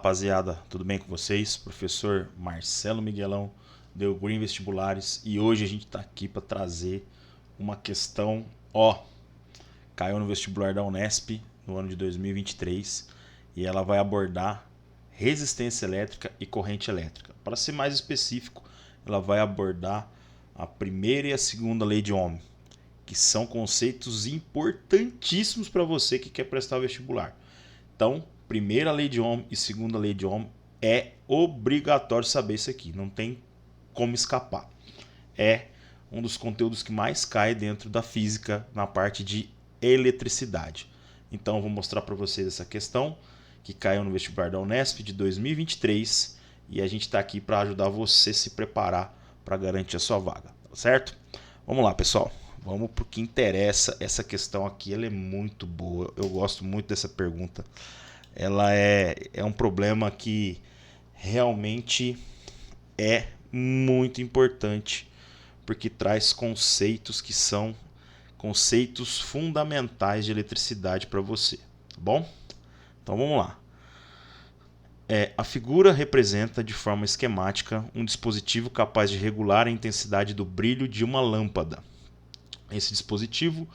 rapaziada, tudo bem com vocês? Professor Marcelo Miguelão, do Green Vestibulares, e hoje a gente está aqui para trazer uma questão, caiu no vestibular da Unesp no ano de 2023 e ela vai abordar resistência elétrica e corrente elétrica. Para ser mais específico, ela vai abordar a primeira e a segunda lei de Ohm, que são conceitos importantíssimos para você que quer prestar vestibular. Então, primeira lei de Ohm e segunda lei de Ohm é obrigatório saber isso aqui, não tem como escapar. É um dos conteúdos que mais cai dentro da física na parte de eletricidade. Então, eu vou mostrar para vocês essa questão que caiu no vestibular da Unesp de 2023 e a gente está aqui para ajudar você a se preparar para garantir a sua vaga, tá certo? Vamos lá, pessoal. Vamos para o que interessa. Essa questão aqui ela é muito boa. Eu gosto muito dessa pergunta. Ela é um problema que realmente é muito importante, porque traz conceitos que são conceitos fundamentais de eletricidade para você, tá bom? Então vamos lá. A figura representa de forma esquemática um dispositivo capaz de regular a intensidade do brilho de uma lâmpada. Esse dispositivo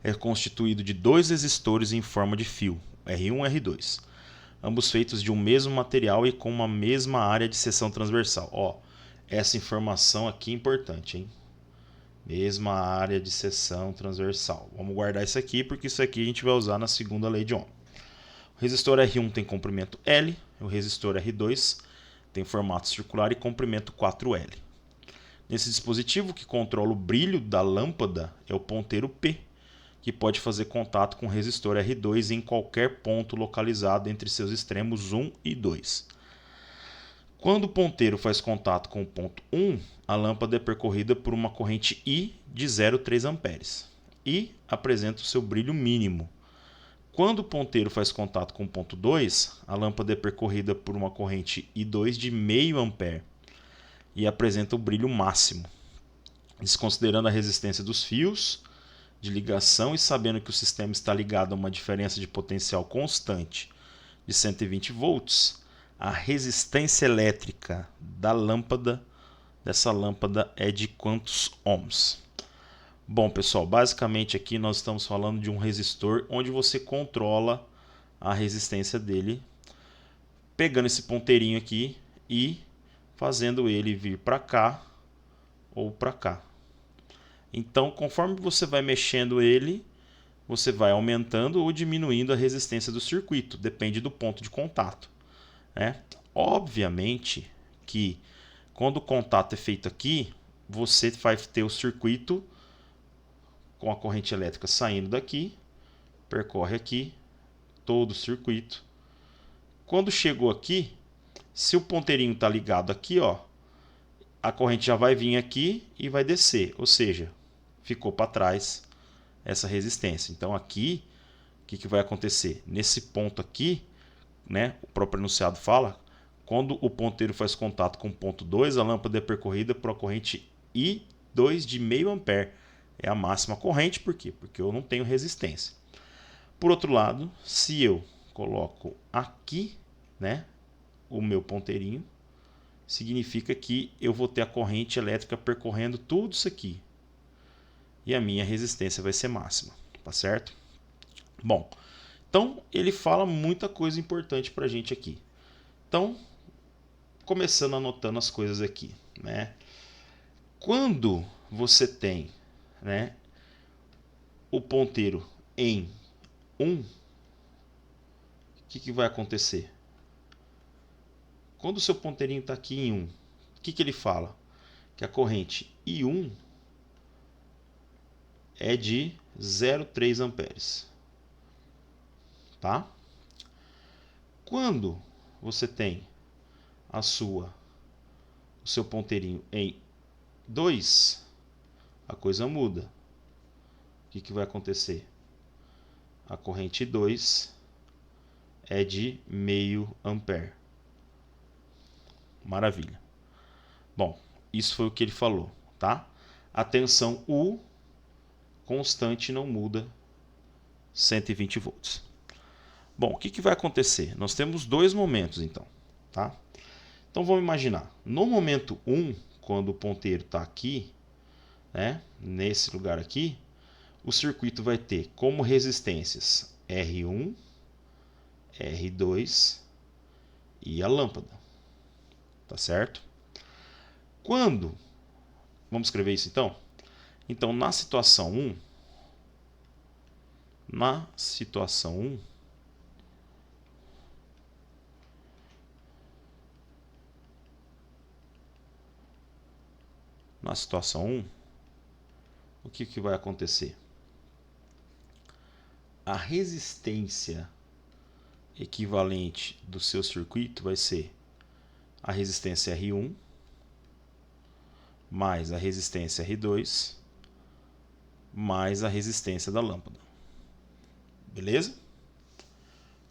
é constituído de dois resistores em forma de fio, R1 e R2, ambos feitos de um mesmo material e com uma mesma área de seção transversal. Essa informação aqui é importante, hein? Mesma área de seção transversal. Vamos guardar isso aqui porque isso aqui a gente vai usar na segunda lei de Ohm. O resistor R1 tem comprimento L, o resistor R2 tem formato circular e comprimento 4L. Nesse dispositivo que controla o brilho da lâmpada é o ponteiro P, que pode fazer contato com o resistor R2 em qualquer ponto localizado entre seus extremos 1 e 2. Quando o ponteiro faz contato com o ponto 1, a lâmpada é percorrida por uma corrente I de 0,3 A e apresenta o seu brilho mínimo. Quando o ponteiro faz contato com o ponto 2, a lâmpada é percorrida por uma corrente I2 de 0,5 A e apresenta o brilho máximo. Desconsiderando a resistência dos fios de ligação e sabendo que o sistema está ligado a uma diferença de potencial constante de 120 volts, a resistência elétrica dessa lâmpada é de quantos ohms? Bom, pessoal, basicamente aqui nós estamos falando de um resistor onde você controla a resistência dele, pegando esse ponteirinho aqui e fazendo ele vir para cá ou para cá. Então, conforme você vai mexendo ele, você vai aumentando ou diminuindo a resistência do circuito, depende do ponto de contato. Obviamente que quando o contato é feito aqui, você vai ter o circuito com a corrente elétrica saindo daqui, percorre aqui todo o circuito. Quando chegou aqui, se o ponteirinho está ligado aqui, a corrente já vai vir aqui e vai descer, ou seja, ficou para trás essa resistência. Então aqui, o que vai acontecer? Nesse ponto aqui, o próprio enunciado fala, quando o ponteiro faz contato com o ponto 2, a lâmpada é percorrida por uma corrente I2 de 0,5 A. É a máxima corrente, por quê? Porque eu não tenho resistência. Por outro lado, se eu coloco aqui, o meu ponteirinho, significa que eu vou ter a corrente elétrica percorrendo tudo isso aqui. E a minha resistência vai ser máxima, tá certo? Bom, então ele fala muita coisa importante para a gente aqui. Então, começando anotando as coisas aqui, Quando você tem, o ponteiro em 1, o que vai acontecer? Quando o seu ponteirinho está aqui em 1, o que ele fala? Que a corrente I1 é de 0,3 amperes. Tá? Quando você tem o seu ponteirinho em 2, a coisa muda. O que vai acontecer? A corrente 2 é de 0,5 ampere. Maravilha. Bom, isso foi o que ele falou, tá? A tensão U constante não muda, 120 volts. Bom, o que vai acontecer? Nós temos dois momentos, então. tá? Então vamos imaginar, no momento 1, quando o ponteiro está aqui, né, nesse lugar aqui, o circuito vai ter como resistências R1, R2 e a lâmpada, tá certo? Quando, vamos escrever isso então? Então na situação 1, na situação 1, o que vai acontecer? A resistência equivalente do seu circuito vai ser a resistência R1 mais a resistência R2 mais a resistência da lâmpada. Beleza?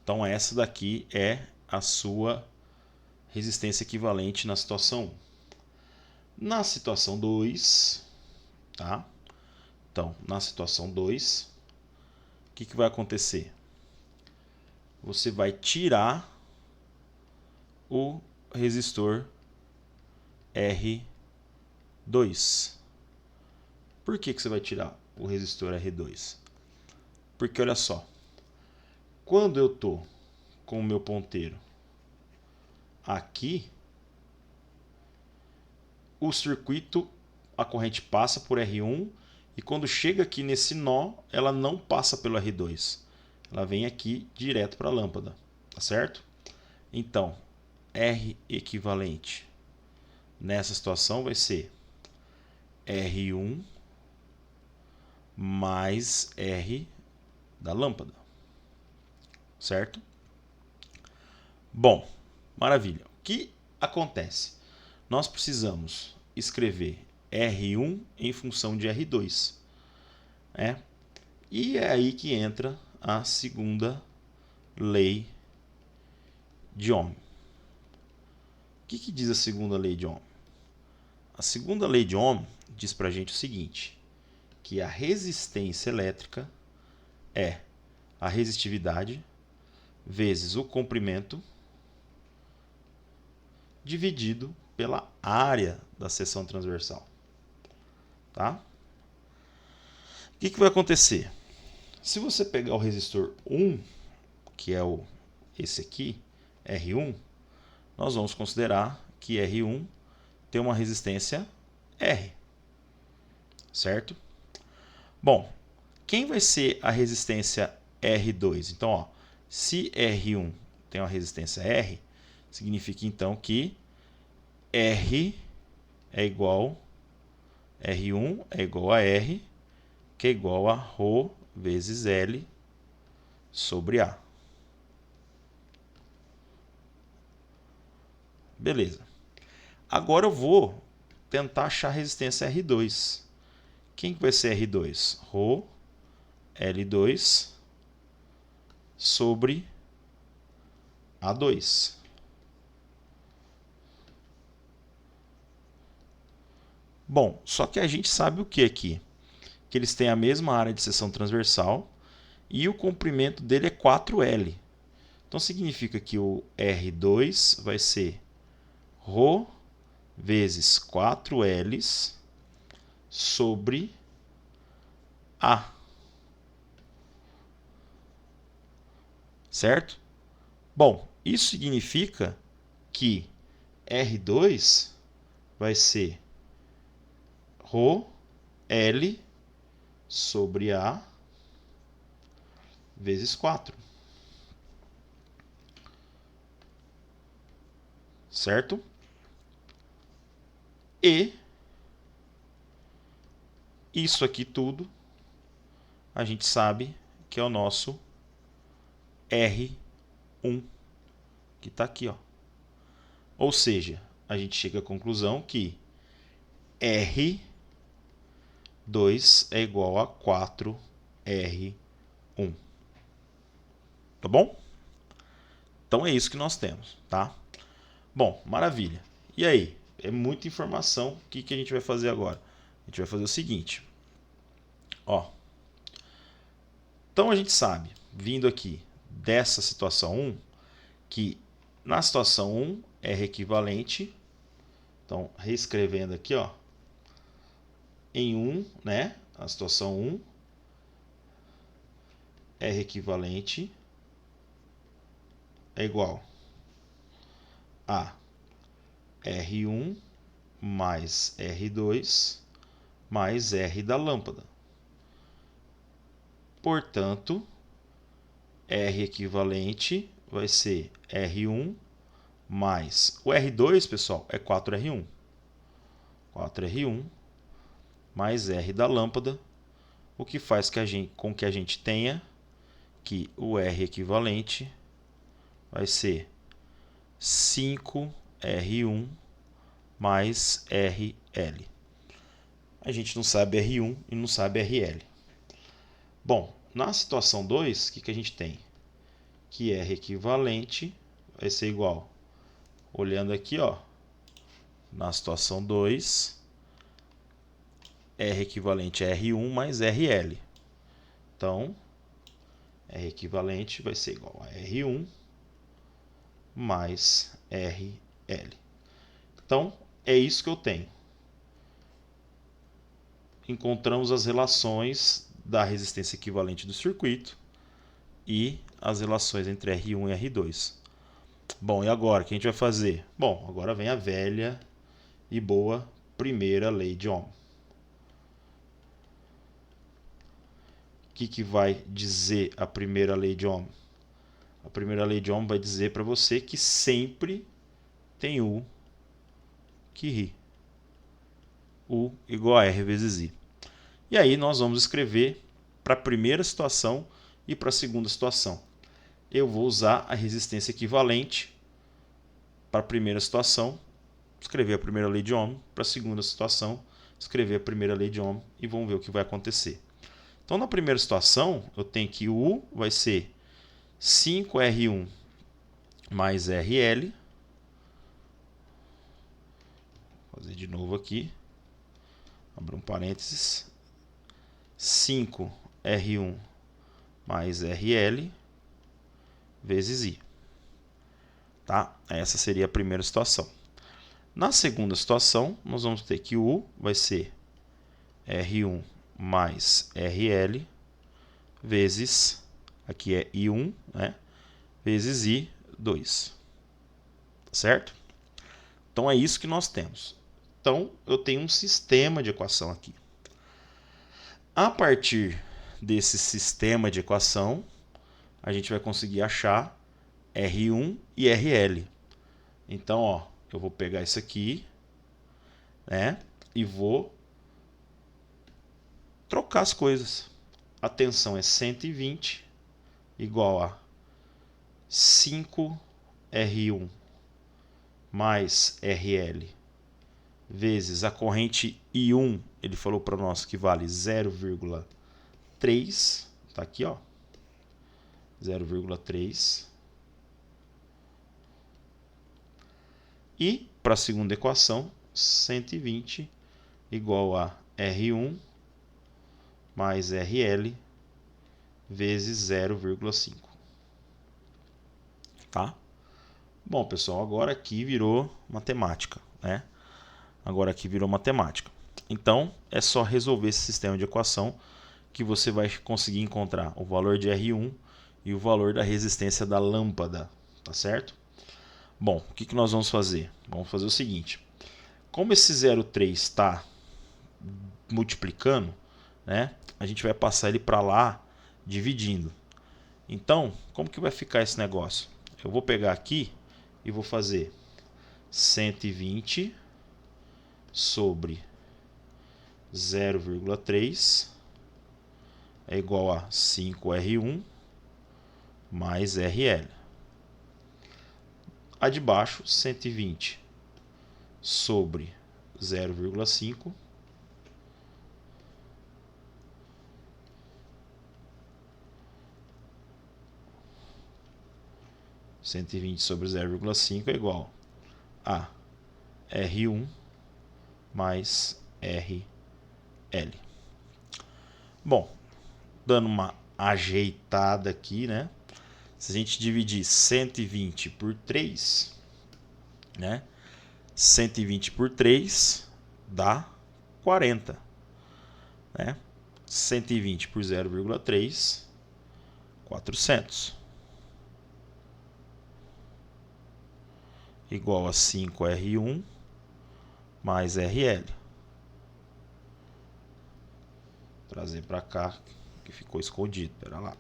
Então essa daqui é a sua resistência equivalente na situação 1. Na situação 2, tá? Então, na situação 2, o que vai acontecer? Você vai tirar o resistor R2. Por que você vai tirar o resistor R2? Porque olha só, quando eu estou com o meu ponteiro aqui, o circuito, a corrente passa por R1 e quando chega aqui nesse nó, ela não passa pelo R2. Ela vem aqui direto para a lâmpada, tá certo? Então, R equivalente nessa situação vai ser R1 mais R da lâmpada, certo? Bom, maravilha. O que acontece? Nós precisamos escrever R1 em função de R2, né? E é aí que entra a segunda lei de Ohm. O que diz a segunda lei de Ohm? A segunda lei de Ohm diz para a gente o seguinte, que a resistência elétrica é a resistividade vezes o comprimento dividido pela área da seção transversal. Tá? O que vai acontecer? Se você pegar o resistor 1, que é esse aqui, R1, nós vamos considerar que R1 tem uma resistência R, certo? Bom, quem vai ser a resistência R2? Então, ó, se R1 tem uma resistência R, significa então que R é igual, R1 é igual a R, que é igual a ρ vezes L sobre A. Beleza. Agora eu vou tentar achar a resistência R2. Quem que vai ser R2? Rho L2 sobre A2. Bom, só que a gente sabe o que aqui? Que eles têm a mesma área de seção transversal e o comprimento dele é 4L. Então significa que o R2 vai ser Rho vezes 4Ls sobre A. Certo? Bom, isso significa que R2 vai ser Rho L sobre A vezes 4. Certo? E isso aqui tudo a gente sabe que é o nosso R1, que está aqui, ó. Ou seja, a gente chega à conclusão que R2 é igual a 4R1. Tá bom? Então é isso que nós temos, tá? Bom, maravilha. E aí? É muita informação. O que a gente vai fazer agora? A gente vai fazer o seguinte. Ó. Então a gente sabe, vindo aqui dessa situação 1, que na situação 1 R equivalente, então reescrevendo aqui, ó, em 1, né, a situação 1, R equivalente é igual a R1 mais R2 mais R da lâmpada. Portanto, R equivalente vai ser R1 mais... O R2, pessoal, é 4R1. 4R1 mais R da lâmpada, o que faz com que a gente tenha que o R equivalente vai ser 5R1 mais RL. A gente não sabe R1 e não sabe RL. Bom, na situação 2, o que a gente tem? Que R equivalente vai ser igual, olhando aqui, ó, na situação 2, R equivalente a R1 mais RL. Então, R equivalente vai ser igual a R1 mais RL. Então, é isso que eu tenho. Encontramos as relações da resistência equivalente do circuito e as relações entre R1 e R2. Bom, e agora? O que a gente vai fazer? Bom, agora vem a velha e boa primeira lei de Ohm. O que vai dizer a primeira lei de Ohm? A primeira lei de Ohm vai dizer para você que sempre tem U que ri. U igual a R vezes I. E aí nós vamos escrever para a primeira situação e para a segunda situação. Eu vou usar a resistência equivalente para a primeira situação, escrever a primeira lei de Ohm, para a segunda situação, escrever a primeira lei de Ohm e vamos ver o que vai acontecer. Então, na primeira situação, eu tenho que U vai ser 5R1 mais RL. Vou fazer de novo aqui. Abrir um parênteses. 5R1 mais RL vezes I. Tá? Essa seria a primeira situação. Na segunda situação, nós vamos ter que U vai ser R1 mais RL vezes, aqui é I1, né? Vezes I2. Certo? Então é isso que nós temos. Então eu tenho um sistema de equação aqui. A partir desse sistema de equação, a gente vai conseguir achar R1 e RL. Então, ó, eu vou pegar isso aqui, né? E vou trocar as coisas. A tensão é 120 igual a 5R1 mais RL vezes a corrente I1, ele falou para nós que vale 0,3, tá aqui, ó, 0,3. E para a segunda equação, 120 igual a R1 mais RL vezes 0,5. Tá? Bom, pessoal, agora aqui virou matemática, né? Agora aqui virou matemática. Então, é só resolver esse sistema de equação que você vai conseguir encontrar o valor de R1 e o valor da resistência da lâmpada, tá certo? Bom, o que nós vamos fazer? Vamos fazer o seguinte. Como esse 0,3 está multiplicando, né? A gente vai passar ele para lá dividindo. Então, como que vai ficar esse negócio? Eu vou pegar aqui e vou fazer 120 sobre 0,3 é igual a 5R1 mais RL. A de baixo, 120 sobre 0,5 120 sobre 0,5 é igual a R1 mais RL. Bom, dando uma ajeitada aqui, né? Se a gente dividir 120 por 3, né? 120 por 3 dá 40, né? 120 por 0,3, 400. Igual a 5R1 mais RL. Trazer para cá, que ficou escondido. Pera lá.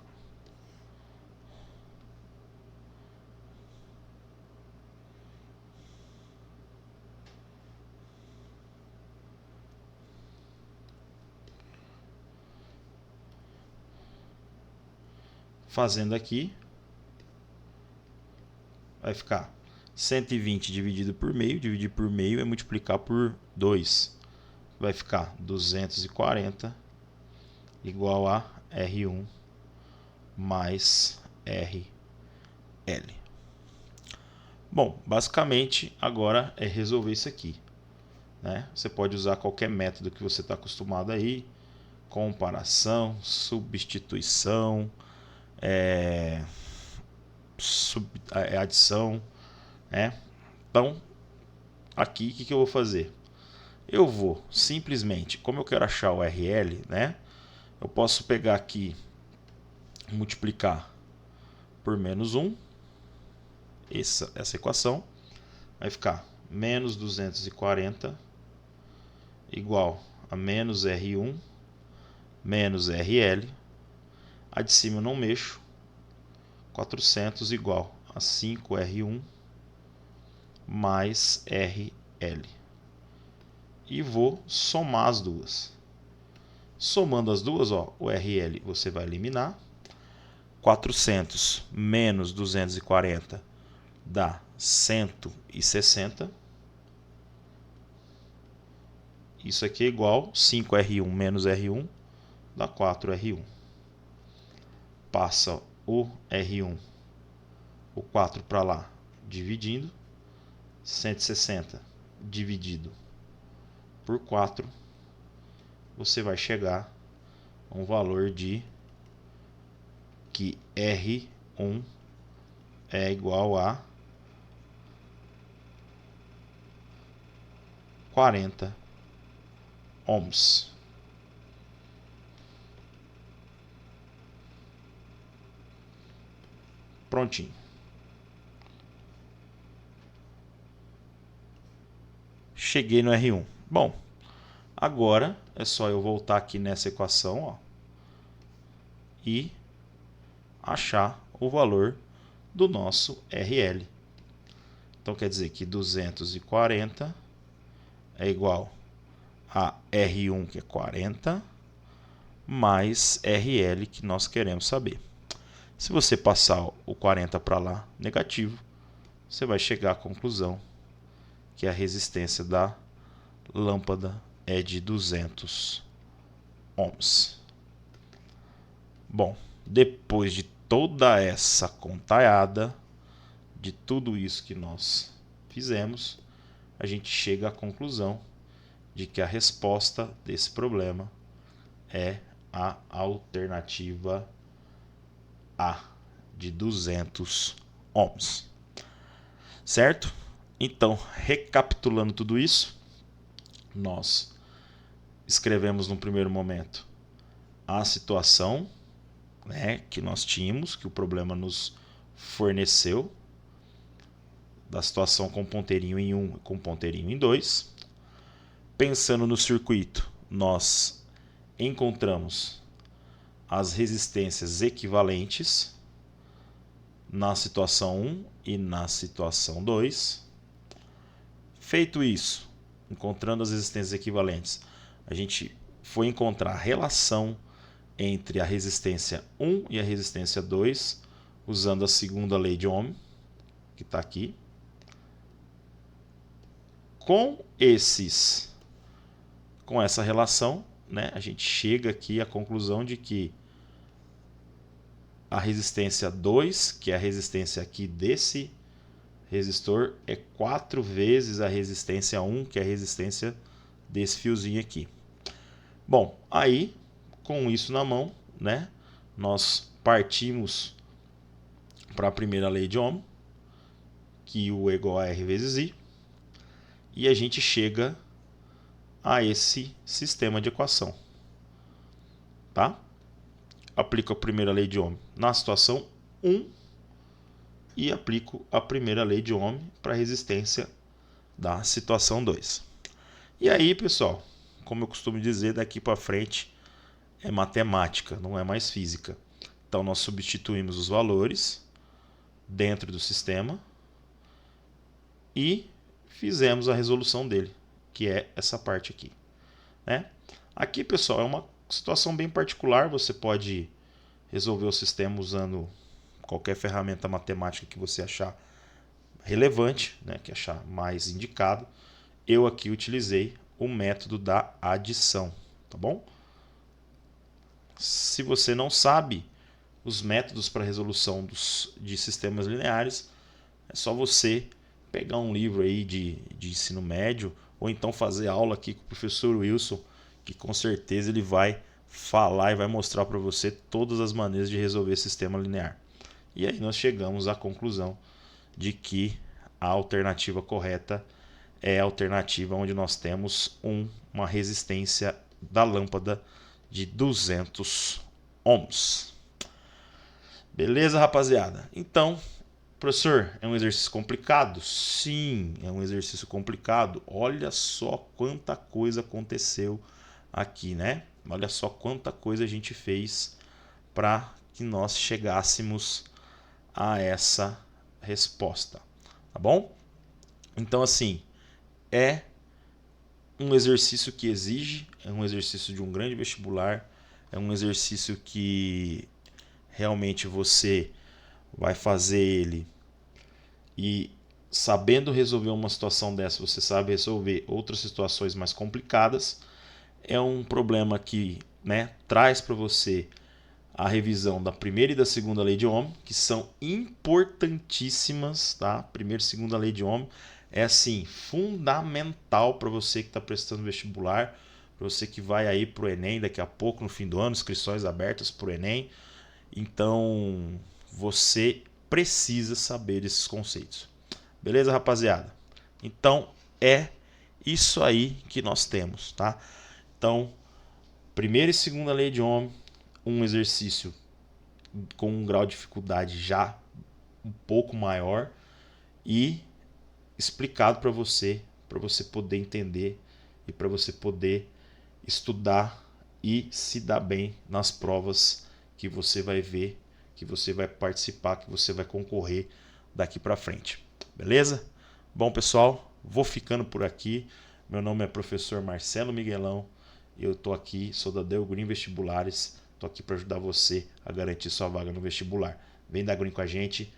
Fazendo aqui, vai ficar 120 dividido por meio. Dividir por meio é multiplicar por 2. Vai ficar 240 igual a R1 mais RL. Bom, basicamente agora é resolver isso aqui, né? Você pode usar qualquer método que você está acostumado aí, comparação, substituição, adição, né? Então, aqui o que eu vou fazer? Eu vou simplesmente, como eu quero achar o RL, né? Eu posso pegar aqui, multiplicar por menos 1, essa equação, vai ficar menos 240 igual a menos R1 menos RL. A de cima eu não mexo. 400 igual a 5R1 mais RL. E vou somar as duas. Somando as duas, ó, o RL você vai eliminar. 400 menos 240 dá 160. Isso aqui é igual 5R1 menos R1 dá 4R1. Passa o R1, o 4 para lá, dividindo. 160 dividido por 4, você vai chegar a um valor de que R1 é igual a 40 ohms. Prontinho. Cheguei no R1. Bom, agora é só eu voltar aqui nessa equação, ó, e achar o valor do nosso RL. Então quer dizer que 240 é igual a R1, que é 40, mais RL, que nós queremos saber. Se você passar o 40 para lá, negativo, você vai chegar à conclusão que a resistência da lâmpada é de 200 ohms. Bom, depois de toda essa contaiada, de tudo isso que nós fizemos, a gente chega à conclusão de que a resposta desse problema é a alternativa A, de 200 ohms. Certo? Então, recapitulando tudo isso, nós escrevemos no primeiro momento a situação, né, que nós tínhamos, que o problema nos forneceu, da situação com ponteirinho em 1 e com ponteirinho em 2. Pensando no circuito, nós encontramos as resistências equivalentes na situação 1 e na situação 2. Feito isso, encontrando as resistências equivalentes, a gente foi encontrar a relação entre a resistência 1 e a resistência 2, usando a segunda lei de Ohm, que está aqui. Com essa relação, né, a gente chega aqui à conclusão de que a resistência 2, que é a resistência aqui desse resistor, é 4 vezes a resistência 1, que é a resistência desse fiozinho aqui. Bom, aí, com isso na mão, né, nós partimos para a primeira lei de Ohm, que U é igual a R vezes I. e a gente chega a esse sistema de equação. Tá? Aplico a primeira lei de Ohm na situação 1 e aplico a primeira lei de Ohm para a resistência da situação 2. E aí, pessoal, como eu costumo dizer, daqui para frente é matemática, não é mais física. Então nós substituímos os valores dentro do sistema e fizemos a resolução dele, que é essa parte aqui, né? Aqui, pessoal, é uma situação bem particular. Você pode resolver o sistema usando qualquer ferramenta matemática que você achar relevante, né, que achar mais indicado. Eu aqui utilizei o método da adição, tá bom? Se você não sabe os métodos para resolução de sistemas lineares, é só você pegar um livro aí de ensino médio ou então fazer aula aqui com o professor Wilson, que com certeza ele vai falar e vai mostrar para você todas as maneiras de resolver sistema linear. E aí nós chegamos à conclusão de que a alternativa correta é a alternativa onde nós temos uma resistência da lâmpada de 200 ohms. Beleza, rapaziada? Então, professor, é um exercício complicado? Sim, é um exercício complicado. Olha só quanta coisa aconteceu aqui, né? Olha só quanta coisa a gente fez para que nós chegássemos a essa resposta, tá bom? Então, assim, é um exercício que exige, é um exercício de um grande vestibular, é um exercício que realmente você vai fazer ele e sabendo resolver uma situação dessa, você sabe resolver outras situações mais complicadas. É um problema que, né, traz para você a revisão da primeira e da segunda lei de Ohm, que são importantíssimas, tá? Primeira e segunda lei de Ohm é assim fundamental para você que está prestando vestibular, para você que vai aí para o Enem daqui a pouco, no fim do ano, inscrições abertas para o Enem. Então você precisa saber esses conceitos. Beleza, rapaziada? Então é isso aí que nós temos, tá? Então, primeira e segunda lei de Ohm, um exercício com um grau de dificuldade já um pouco maior e explicado para você poder entender e para você poder estudar e se dar bem nas provas que você vai ver, que você vai participar, que você vai concorrer daqui para frente. Beleza? Bom, pessoal, vou ficando por aqui. Meu nome é professor Marcelo Miguelão. Eu estou aqui, sou da Deu Green Vestibulares. Estou aqui para ajudar você a garantir sua vaga no vestibular. Vem dar Green com a gente,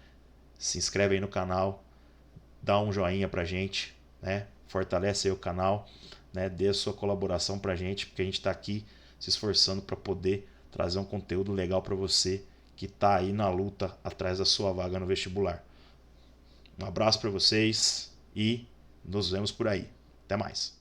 se inscreve aí no canal, dá um joinha pra gente, né? Fortalece aí o canal, né? Dê a sua colaboração pra gente, porque a gente está aqui se esforçando para poder trazer um conteúdo legal para você que está aí na luta atrás da sua vaga no vestibular. Um abraço para vocês e nos vemos por aí. Até mais.